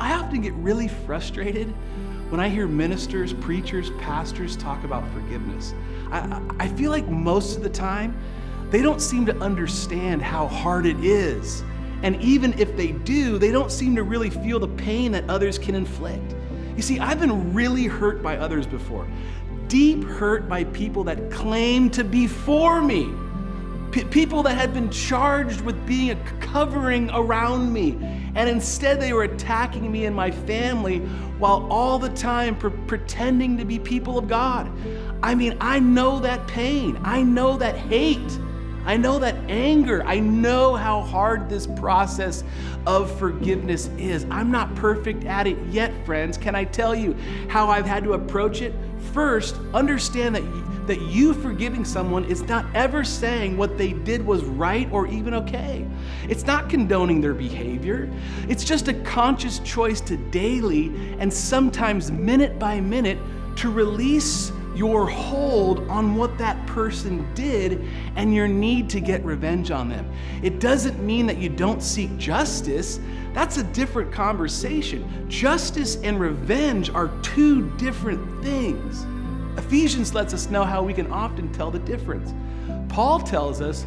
I often get really frustrated when I hear ministers, preachers, pastors talk about forgiveness. I feel like most of the time, they don't seem to understand how hard it is. And even if they do, they don't seem to really feel the pain that others can inflict. You see, I've been really hurt by others before. Deep hurt by people that claim to be for me. People that had been charged with being a covering around me. And instead they were attacking me and my family while all the time pretending to be people of God. I mean, I know that pain. I know that hate. I know that anger. I know how hard this process of forgiveness is. I'm not perfect at it yet, friends. Can I tell you how I've had to approach it? First, understand that you forgiving someone is not ever saying what they did was right or even okay. It's not condoning their behavior. It's just a conscious choice to daily and sometimes minute by minute to release your hold on what that person did and your need to get revenge on them. It doesn't mean that you don't seek justice. That's a different conversation. Justice and revenge are two different things. Ephesians lets us know how we can often tell the difference. Paul tells us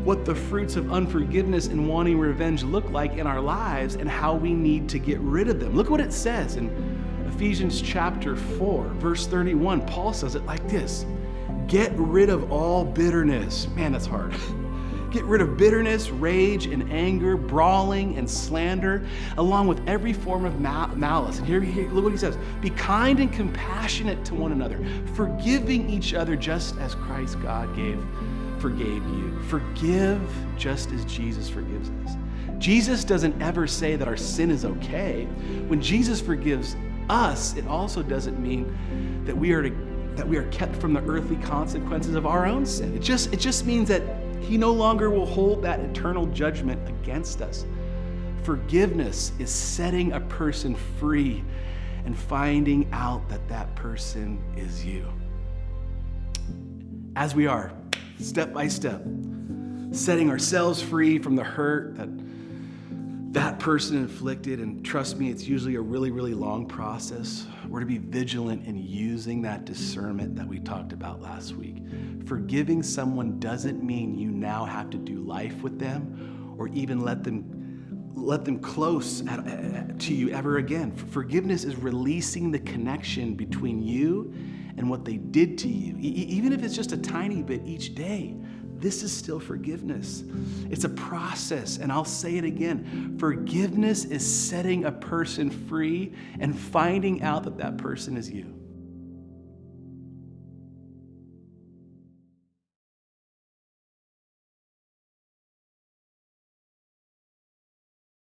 what the fruits of unforgiveness and wanting revenge look like in our lives and how we need to get rid of them. Look what it says in Ephesians chapter 4, verse 31. Paul says it like this: get rid of all bitterness. Man, that's hard. Get rid of bitterness, rage, and anger, brawling, and slander, along with every form of malice. And here, look what he says. Be kind and compassionate to one another, forgiving each other just as Christ God forgave you. Forgive just as Jesus forgives us. Jesus doesn't ever say that our sin is okay. When Jesus forgives us, it also doesn't mean that we are kept from the earthly consequences of our own sin. It just means that he no longer will hold that eternal judgment against us. Forgiveness is setting a person free and finding out that that person is you. As we are, step by step, setting ourselves free from the hurt that person inflicted, and trust me, it's usually a really, really long process. We're to be vigilant in using that discernment that we talked about last week. Forgiving someone doesn't mean you now have to do life with them or even let them close to you ever again. Forgiveness is releasing the connection between you and what they did to you. Even if it's just a tiny bit each day, this is still forgiveness. It's a process, and I'll say it again. Forgiveness is setting a person free and finding out that that person is you.